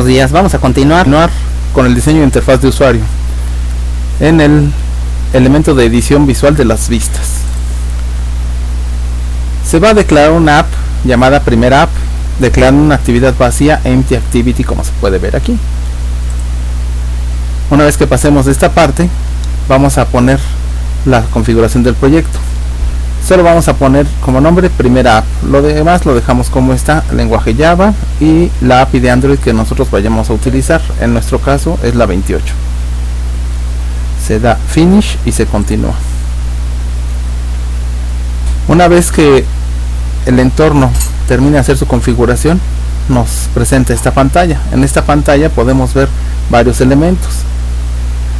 Buenos días, vamos a continuar con el diseño de interfaz de usuario en el elemento de edición visual de las vistas. Se va a declarar una app llamada primera app, declarando una actividad vacía, empty activity, como se puede ver aquí. Una vez que pasemos de esta parte, vamos a poner la configuración del proyecto. Solo vamos a poner como nombre primera app, lo demás lo dejamos como está, lenguaje Java y la API de Android que nosotros vayamos a utilizar. En nuestro caso es la 28. Se da finish y se continúa. Una vez que el entorno termine de hacer su configuración, nos presenta esta pantalla. En esta pantalla podemos ver varios elementos.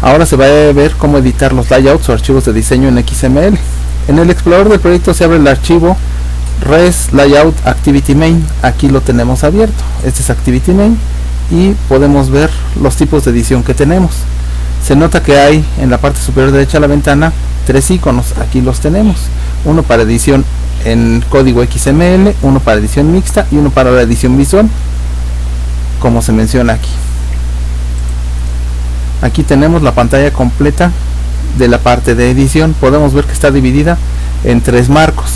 Ahora se va a ver cómo editar los layouts o archivos de diseño en XML. En el explorador del proyecto se abre el archivo res layout activity main. Aquí lo tenemos abierto. Este es activity main y podemos ver los tipos de edición que tenemos. Se nota que hay en la parte superior derecha de la ventana tres iconos. Aquí los tenemos: uno para edición en código XML, uno para edición mixta y uno para la edición visual, como se menciona aquí. Aquí tenemos la pantalla completa de la parte de edición. Podemos ver que está dividida en tres marcos: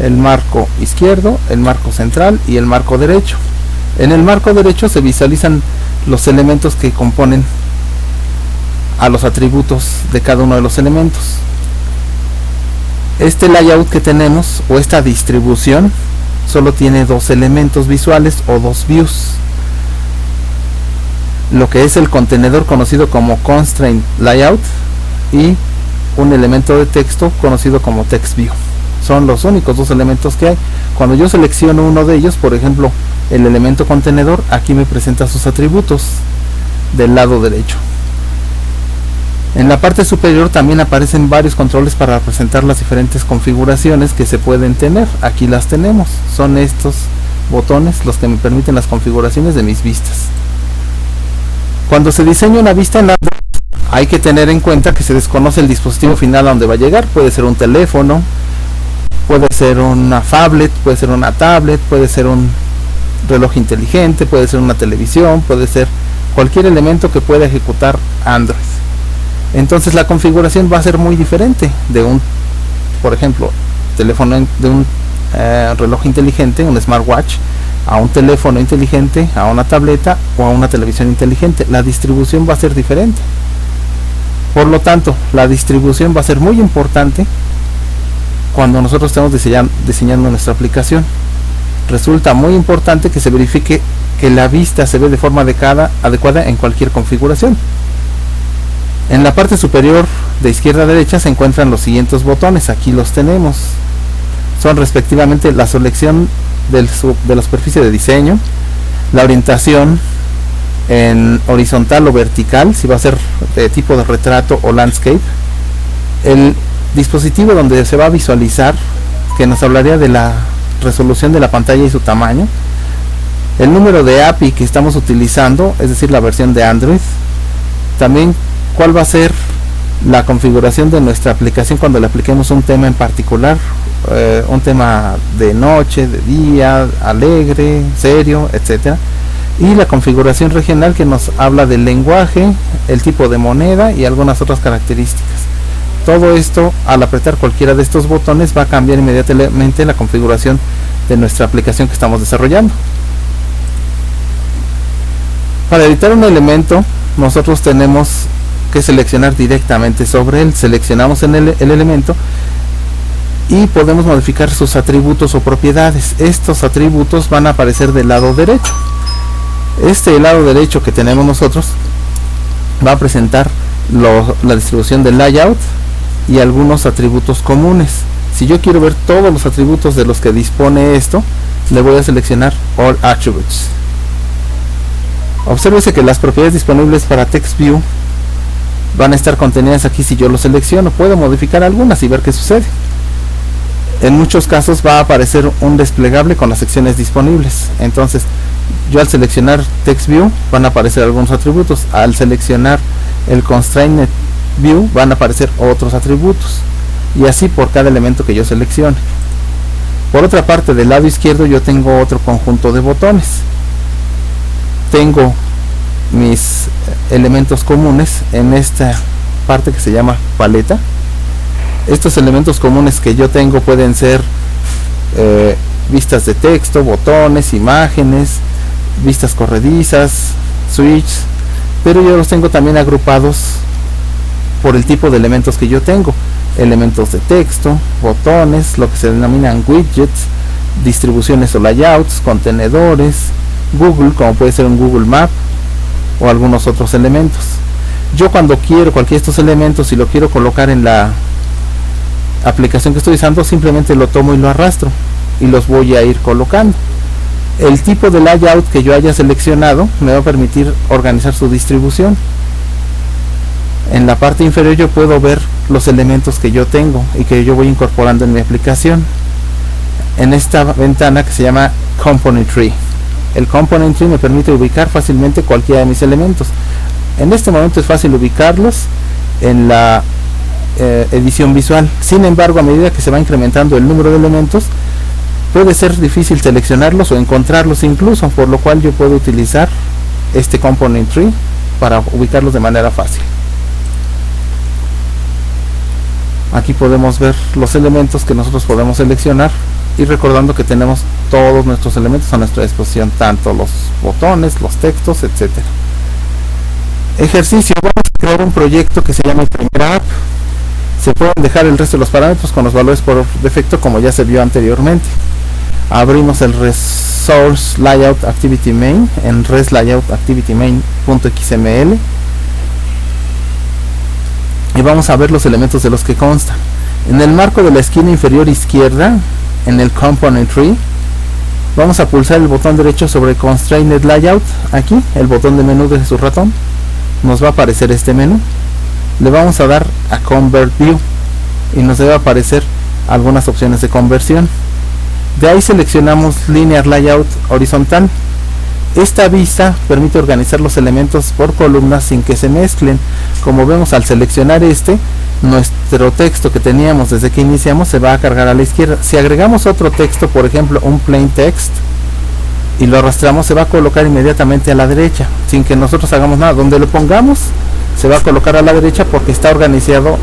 el marco izquierdo, el marco central y el marco derecho. En el marco derecho se visualizan los elementos que componen a los atributos de cada uno de los elementos. Este layout que tenemos, o esta distribución, solo tiene dos elementos visuales o dos views: lo que es el contenedor conocido como constraint layout y un elemento de texto conocido como text view. Son los únicos dos elementos que hay. Cuando yo selecciono uno de ellos, por ejemplo el elemento contenedor, aquí me presenta sus atributos del lado derecho. En la parte superior también aparecen varios controles para representar las diferentes configuraciones que se pueden tener. Aquí las tenemos. Son estos botones los que me permiten las configuraciones de mis vistas. Cuando se diseña una vista en Android, hay que tener en cuenta que se desconoce el dispositivo final a donde va a llegar. Puede ser un teléfono, puede ser una phablet, puede ser una tablet, puede ser un reloj inteligente, puede ser una televisión, puede ser cualquier elemento que pueda ejecutar Android. Entonces la configuración va a ser muy diferente de un, por ejemplo, teléfono, de un reloj inteligente, un smartwatch, a un teléfono inteligente, a una tableta o a una televisión inteligente. La distribución va a ser diferente. Por lo tanto, la distribución va a ser muy importante cuando nosotros estemos diseñando nuestra aplicación. Resulta muy importante que se verifique que la vista se ve de forma adecuada en cualquier configuración. En la parte superior de izquierda a derecha se encuentran los siguientes botones. Aquí los tenemos. Son respectivamente la selección de la superficie de diseño, la orientación en horizontal o vertical, si va a ser de tipo de retrato o landscape, el dispositivo donde se va a visualizar, que nos hablaría de la resolución de la pantalla y su tamaño, el número de API que estamos utilizando, es decir, la versión de Android, también cuál va a ser la configuración de nuestra aplicación cuando le apliquemos un tema en particular, un tema de noche, de día, alegre, serio, etcétera, y la configuración regional que nos habla del lenguaje, el tipo de moneda y algunas otras características. Todo esto, al apretar cualquiera de estos botones, va a cambiar inmediatamente la configuración de nuestra aplicación que estamos desarrollando. Para editar un elemento, nosotros tenemos que seleccionar directamente sobre él. Seleccionamos en el elemento y podemos modificar sus atributos o propiedades. Estos atributos van a aparecer del lado derecho. Este lado derecho que tenemos nosotros va a presentar la distribución del layout y algunos atributos comunes. Si yo quiero ver todos los atributos de los que dispone esto, le voy a seleccionar All Attributes. Obsérvese que las propiedades disponibles para Text View van a estar contenidas aquí. Si yo lo selecciono, puedo modificar algunas y ver qué sucede. En muchos casos va a aparecer un desplegable con las secciones disponibles. Entonces, yo al seleccionar Text View van a aparecer algunos atributos. Al seleccionar el Constraint View van a aparecer otros atributos. Y así por cada elemento que yo seleccione. Por otra parte, del lado izquierdo yo tengo otro conjunto de botones. Tengo mis elementos comunes en esta parte que se llama paleta. Estos elementos comunes que yo tengo pueden ser vistas de texto, botones, imágenes, vistas corredizas, switches, pero yo los tengo también agrupados por el tipo de elementos que yo tengo: elementos de texto, botones, lo que se denominan widgets, distribuciones o layouts, contenedores, Google, como puede ser un Google Map, o algunos otros elementos. Yo cuando quiero cualquiera de estos elementos y lo quiero colocar en la aplicación que estoy usando, simplemente lo tomo y lo arrastro y los voy a ir colocando. El tipo de layout que yo haya seleccionado me va a permitir organizar su distribución. En la parte inferior yo puedo ver los elementos que yo tengo y que yo voy incorporando en mi aplicación en esta ventana que se llama Component Tree. El Component Tree me permite ubicar fácilmente cualquiera de mis elementos. En este momento es fácil ubicarlos en la edición visual. Sin embargo, a medida que se va incrementando el número de elementos, puede ser difícil seleccionarlos o encontrarlos incluso, por lo cual yo puedo utilizar este Component Tree para ubicarlos de manera fácil. Aquí podemos ver los elementos que nosotros podemos seleccionar, y recordando que tenemos todos nuestros elementos a nuestra disposición, tanto los botones, los textos, etcétera. Ejercicio: vamos a crear un proyecto que se llama Primera App. Se pueden dejar el resto de los parámetros con los valores por defecto, como ya se vio anteriormente. Abrimos el Resource Layout Activity Main en resLayoutActivityMain.xml y vamos a ver los elementos de los que consta. En el marco de la esquina inferior izquierda, en el Component Tree, vamos a pulsar el botón derecho sobre Constrained Layout. Aquí el botón de menú de su ratón, nos va a aparecer este menú. Le vamos a dar a Convert View y nos debe aparecer algunas opciones de conversión. De ahí seleccionamos Linear Layout horizontal. Esta vista permite organizar los elementos por columnas sin que se mezclen. Como vemos, al seleccionar nuestro texto que teníamos desde que iniciamos se va a cargar a la izquierda. Si agregamos otro texto, por ejemplo un plain text, y lo arrastramos, se va a colocar inmediatamente a la derecha sin que nosotros hagamos nada. Donde lo pongamos se va a colocar a la derecha porque está organizado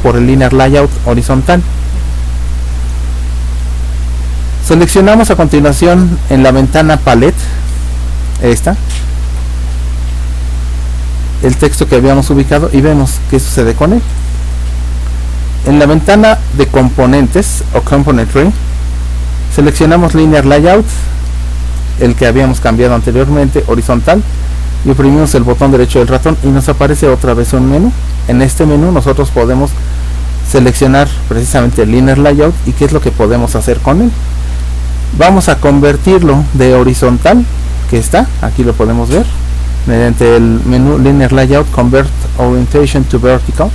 por el Linear Layout horizontal. Seleccionamos a continuación en la ventana Palette el texto que habíamos ubicado y vemos qué sucede con él. En la ventana de componentes o Component Tree, seleccionamos Linear Layout, el que habíamos cambiado anteriormente, horizontal, y oprimimos el botón derecho del ratón y nos aparece otra vez un menú. En este menú nosotros podemos seleccionar precisamente el Linear Layout y qué es lo que podemos hacer con él. Vamos a convertirlo de horizontal, que está, aquí lo podemos ver, mediante el menú Linear Layout Convert Orientation to Vertical,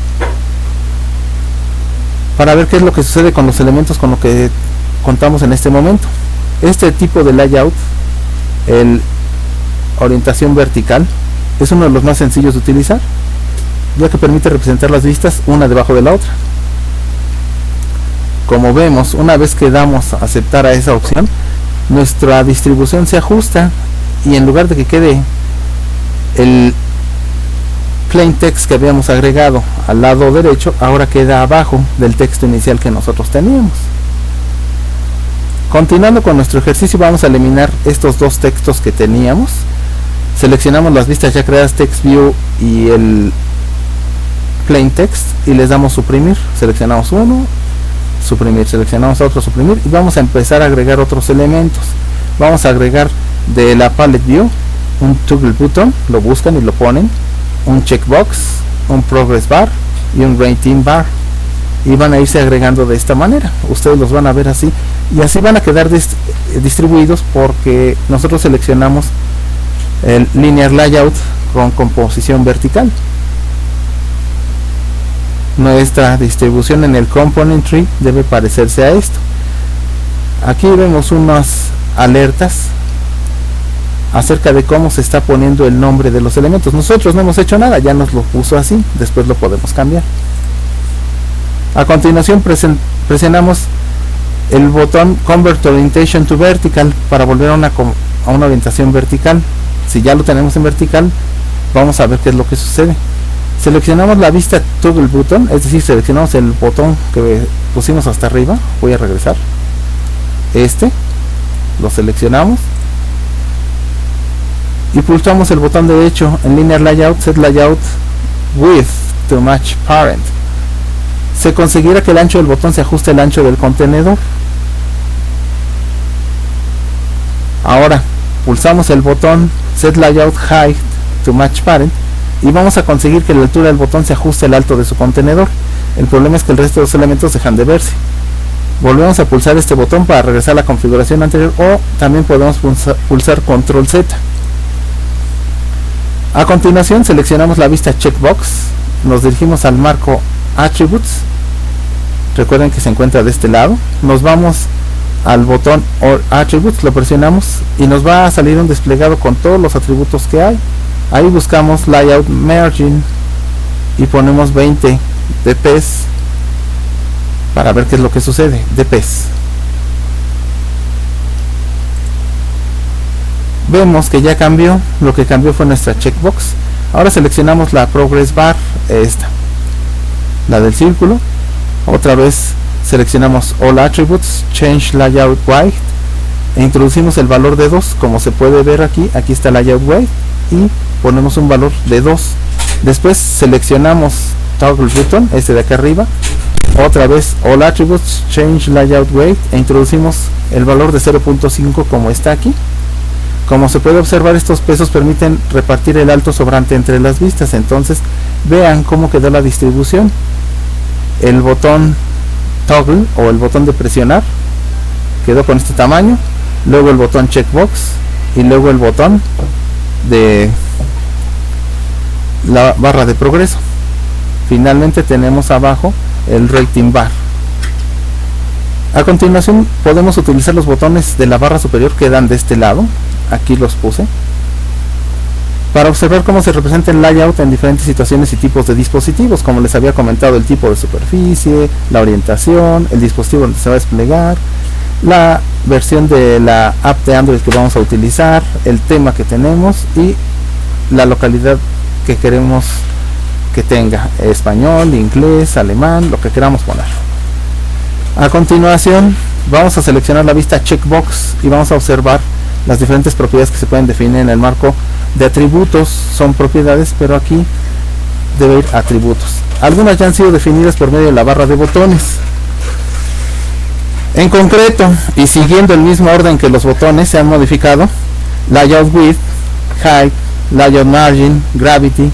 para ver qué es lo que sucede con los elementos con los que contamos en este momento. Este tipo de layout, el orientación vertical, es uno de los más sencillos de utilizar, ya que permite representar las vistas una debajo de la otra. Como vemos, una vez que damos a aceptar a esa opción, nuestra distribución se ajusta y en lugar de que quede el plain text que habíamos agregado al lado derecho, ahora queda abajo del texto inicial que nosotros teníamos. Continuando con nuestro ejercicio, vamos a eliminar estos dos textos que teníamos. Seleccionamos las vistas ya creadas, Text View y el plain text, y les damos suprimir. Seleccionamos uno, suprimir, seleccionamos otro, suprimir, y vamos a empezar a agregar otros elementos. Vamos a agregar de la Palette View un Toggle Button, lo buscan y lo ponen, un Checkbox, un Progress Bar y un Rating Bar, y van a irse agregando de esta manera. Ustedes los van a ver así, y así van a quedar distribuidos porque nosotros seleccionamos el Linear Layout con composición vertical. Nuestra distribución en el Component Tree debe parecerse a esto. Aquí vemos unas alertas acerca de cómo se está poniendo el nombre de los elementos. Nosotros no hemos hecho nada, ya nos lo puso así, después lo podemos cambiar. A continuación presionamos el botón Convert Orientation to Vertical para volver a una orientación vertical. Si ya lo tenemos en vertical, vamos a ver qué es lo que sucede. Seleccionamos la vista toggle button, es decir, seleccionamos el botón que pusimos hasta arriba. Voy a regresar, lo seleccionamos y pulsamos el botón derecho en linear layout, set layout width to match parent. Se conseguirá que el ancho del botón se ajuste al ancho del contenedor. Ahora pulsamos el botón set layout height to match parent y vamos a conseguir que la altura del botón se ajuste al alto de su contenedor. El problema es que el resto de los elementos dejan de verse. Volvemos a pulsar este botón para regresar a la configuración anterior, o también podemos pulsar control Z. A continuación seleccionamos la vista checkbox, nos dirigimos al marco attributes, recuerden que se encuentra de este lado, nos vamos al botón All Attributes, lo presionamos y nos va a salir un desplegado con todos los atributos que hay. Ahí buscamos Layout Margin y ponemos 20 dps para ver qué es lo que sucede. dps. Vemos que ya cambió, lo que cambió fue nuestra checkbox. Ahora seleccionamos la Progress Bar, la del círculo. Otra vez seleccionamos All Attributes, Change Layout Weight e introducimos el valor de 2, como se puede ver aquí está Layout Weight y ponemos un valor de 2. Después seleccionamos Toggle Button, de acá arriba, otra vez All Attributes, Change Layout Weight e introducimos el valor de 0.5 como está aquí. Como se puede observar, estos pesos permiten repartir el alto sobrante entre las vistas. Entonces vean cómo quedó la distribución. El botón toggle o el botón de presionar quedó con este tamaño, luego el botón checkbox y luego el botón de la barra de progreso. Finalmente tenemos abajo el rating bar. A continuación podemos utilizar los botones de la barra superior que dan de este lado, aquí los puse, para observar cómo se representa el layout en diferentes situaciones y tipos de dispositivos, como les había comentado, el tipo de superficie, la orientación, el dispositivo donde se va a desplegar, la versión de la app de Android que vamos a utilizar, el tema que tenemos y la localidad que queremos que tenga, español, inglés, alemán, lo que queramos poner. A continuación vamos a seleccionar la vista checkbox y vamos a observar las diferentes propiedades que se pueden definir en el marco de atributos. Son propiedades, pero aquí debe ir atributos. Algunas ya han sido definidas por medio de la barra de botones. En concreto, y siguiendo el mismo orden que los botones, se han modificado Layout Width, Height, Layout Margin, Gravity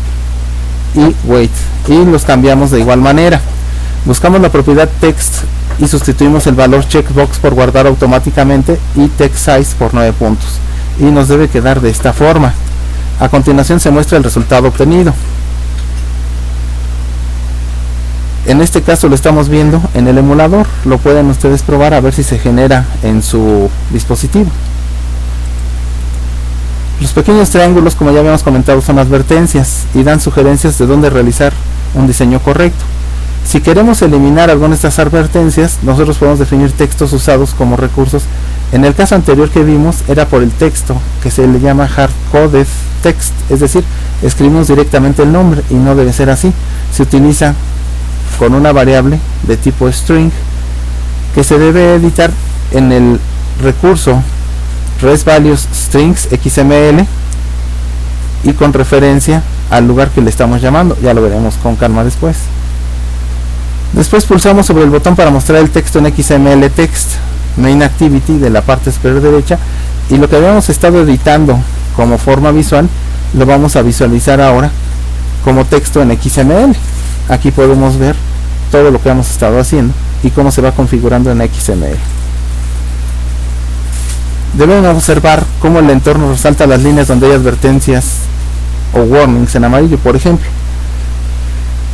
y Weight, y los cambiamos de igual manera. Buscamos la propiedad Text y sustituimos el valor checkbox por guardar automáticamente y text size por 9 puntos, y nos debe quedar de esta forma. A continuación se muestra el resultado obtenido. En este caso lo estamos viendo en el emulador, lo pueden ustedes probar a ver si se genera en su dispositivo. Los pequeños triángulos, como ya habíamos comentado, son advertencias y dan sugerencias de dónde realizar un diseño correcto. Si queremos eliminar alguna de estas advertencias, nosotros podemos definir textos usados como recursos. En el caso anterior que vimos era por el texto, que se le llama hard-coded text, es decir, escribimos directamente el nombre, y no debe ser así. Se utiliza con una variable de tipo string que se debe editar en el recurso resValues_strings XML y con referencia al lugar que le estamos llamando. Ya lo veremos con calma después. Después pulsamos sobre el botón para mostrar el texto en XML Text Main Activity de la parte superior derecha, y lo que habíamos estado editando como forma visual lo vamos a visualizar ahora como texto en XML. Aquí podemos ver todo lo que hemos estado haciendo y cómo se va configurando en XML. Debemos observar cómo el entorno resalta las líneas donde hay advertencias o warnings en amarillo, por ejemplo.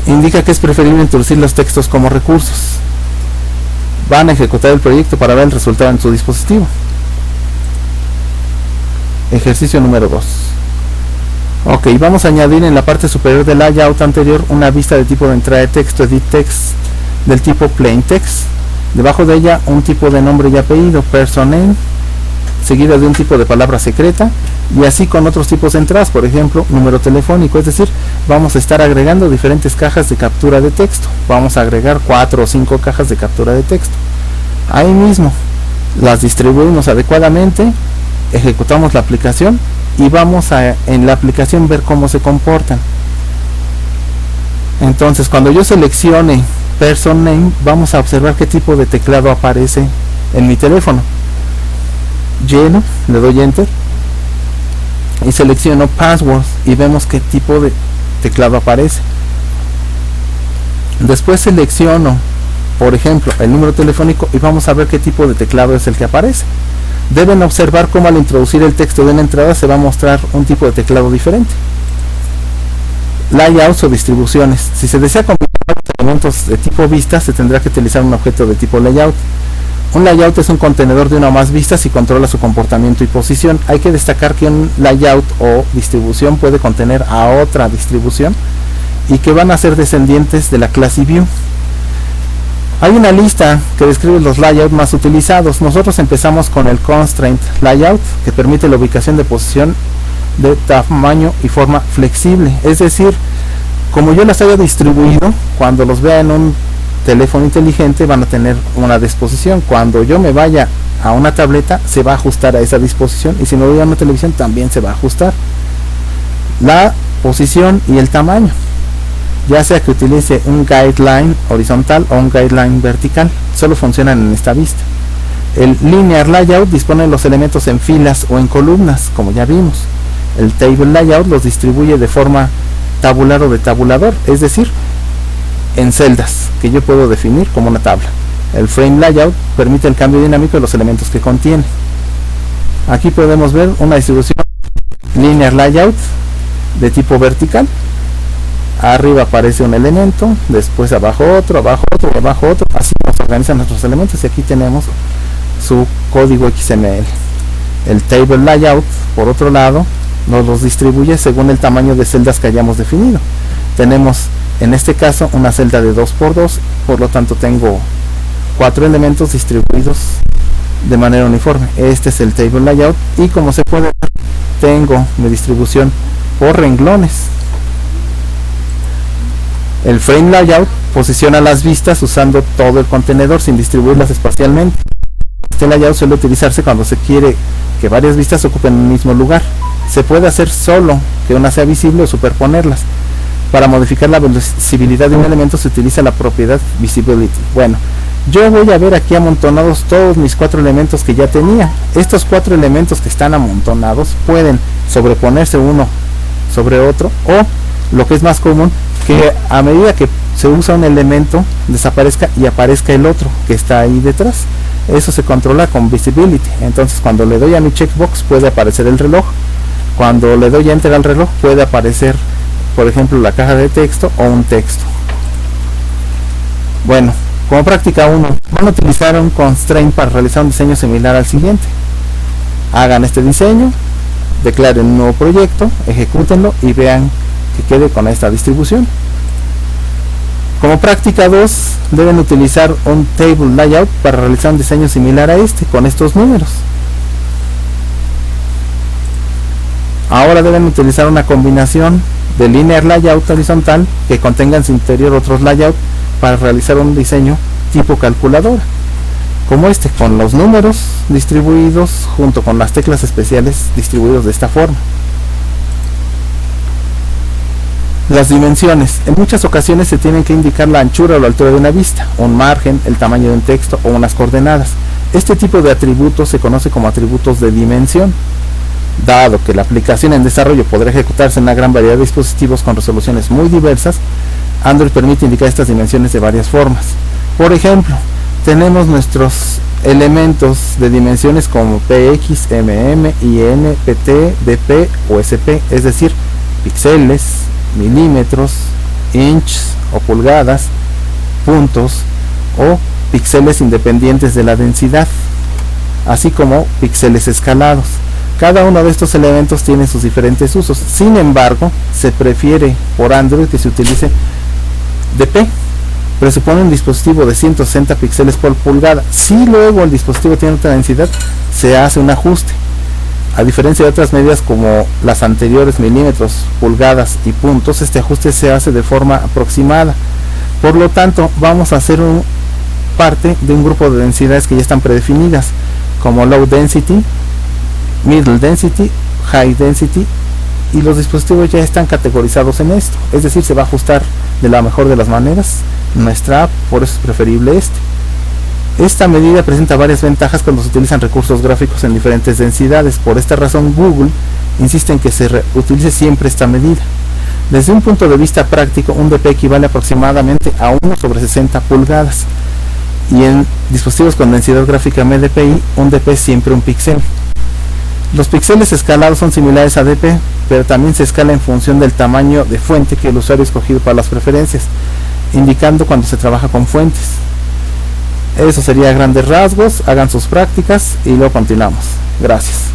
Indica que es preferible introducir los textos como recursos. Van a ejecutar el proyecto para ver el resultado en su dispositivo. Ejercicio número 2. Ok, vamos a añadir en la parte superior del layout anterior una vista de tipo de entrada de texto, edit text, del tipo plain text. Debajo de ella un tipo de nombre y apellido, person name, seguida de un tipo de palabra secreta, y así con otros tipos de entradas, por ejemplo, número telefónico. Es decir, vamos a estar agregando diferentes cajas de captura de texto. Vamos a agregar 4 o 5 cajas de captura de texto. Ahí mismo las distribuimos adecuadamente, ejecutamos la aplicación y vamos a en la aplicación ver cómo se comportan. Entonces, cuando yo seleccione person name, vamos a observar qué tipo de teclado aparece en mi teléfono. Lleno, le doy enter y selecciono passwords y vemos qué tipo de teclado aparece. Después selecciono, por ejemplo, el número telefónico y vamos a ver qué tipo de teclado es el que aparece. Deben observar cómo al introducir el texto de una entrada se va a mostrar un tipo de teclado diferente. Layouts o distribuciones. Si se desea combinar elementos de tipo vista, se tendrá que utilizar un objeto de tipo layout. Un layout es un contenedor de una o más vistas y controla su comportamiento y posición. Hay que destacar que un layout o distribución puede contener a otra distribución y que van a ser descendientes de la clase view. Hay una lista que describe los layouts más utilizados. Nosotros empezamos con el constraint layout, que permite la ubicación de posición de tamaño y forma flexible. Es decir, como yo las haya distribuido, cuando los vea en un teléfono inteligente van a tener una disposición. Cuando yo me vaya a una tableta se va a ajustar a esa disposición, y si me voy a una televisión también se va a ajustar la posición y el tamaño, ya sea que utilice un guideline horizontal o un guideline vertical. Solo funcionan en esta vista. El linear layout dispone los elementos en filas o en columnas, como ya vimos. El table layout los distribuye de forma tabular o de tabulador, es decir, en celdas que yo puedo definir como una tabla. El frame layout permite el cambio dinámico de los elementos que contiene. Aquí podemos ver una distribución linear layout de tipo vertical. Arriba aparece un elemento, después abajo otro, abajo otro, abajo otro. Así nos organizan nuestros elementos, y aquí tenemos su código XML. El table layout, por otro lado, nos los distribuye según el tamaño de celdas que hayamos definido. Tenemos en este caso una celda de 2×2, por lo tanto tengo 4 elementos distribuidos de manera uniforme. Este es el table layout, y como se puede ver, tengo mi distribución por renglones. El frame layout posiciona las vistas usando todo el contenedor sin distribuirlas espacialmente. Este layout suele utilizarse cuando se quiere que varias vistas ocupen un mismo lugar. Se puede hacer solo que una sea visible o superponerlas. Para modificar la visibilidad de un elemento se utiliza la propiedad visibility. Bueno, yo voy a ver aquí amontonados todos mis 4 elementos que ya tenía. Estos 4 elementos que están amontonados pueden sobreponerse uno sobre otro, o lo que es más común, que a medida que se usa un elemento desaparezca y aparezca el otro que está ahí detrás. Eso se controla con visibility. Entonces, cuando le doy a mi checkbox puede aparecer el reloj. Cuando le doy enter al reloj puede aparecer, por ejemplo, la caja de texto o un texto. Bueno, como práctica 1, van a utilizar un constraint para realizar un diseño similar al siguiente. Hagan este diseño, declaren un nuevo proyecto, ejecútenlo y vean que quede con esta distribución. Como práctica 2, deben utilizar un table layout para realizar un diseño similar a este, con estos números. Ahora deben utilizar una combinación de linear layout horizontal que contenga en su interior otros layouts para realizar un diseño tipo calculadora, como este, con los números distribuidos junto con las teclas especiales distribuidos de esta forma. Las dimensiones. En muchas ocasiones se tienen que indicar la anchura o la altura de una vista, un margen, el tamaño de un texto o unas coordenadas. Este tipo de atributos se conoce como atributos de dimensión. Dado que la aplicación en desarrollo podrá ejecutarse en una gran variedad de dispositivos con resoluciones muy diversas, Android permite indicar estas dimensiones de varias formas. Por ejemplo, tenemos nuestros elementos de dimensiones como px, mm, in, pt, dp o sp, es decir, píxeles, milímetros, inches o pulgadas, puntos o píxeles independientes de la densidad, así como píxeles escalados. Cada uno de estos elementos tiene sus diferentes usos. Sin embargo, se prefiere por Android que se utilice dp, presupone un dispositivo de 160 píxeles por pulgada. Si luego el dispositivo tiene otra densidad, se hace un ajuste. A diferencia de otras medidas como las anteriores, milímetros, pulgadas y puntos, este ajuste se hace de forma aproximada. Por lo tanto, vamos a hacer parte de un grupo de densidades que ya están predefinidas, como Low Density, Middle Density, High Density, y los dispositivos ya están categorizados en esto. Es decir, se va a ajustar de la mejor de las maneras nuestra app, por eso es preferible este. Esta medida presenta varias ventajas cuando se utilizan recursos gráficos en diferentes densidades. Por esta razón, Google insiste en que se utilice siempre esta medida. Desde un punto de vista práctico, un dp equivale aproximadamente a 1/60 pulgadas. Y en dispositivos con densidad gráfica MDPI, un dp es siempre un píxel. Los píxeles escalados son similares a dp, pero también se escala en función del tamaño de fuente que el usuario ha escogido para las preferencias, indicando cuando se trabaja con fuentes. Eso sería a grandes rasgos. Hagan sus prácticas y luego continuamos. Gracias.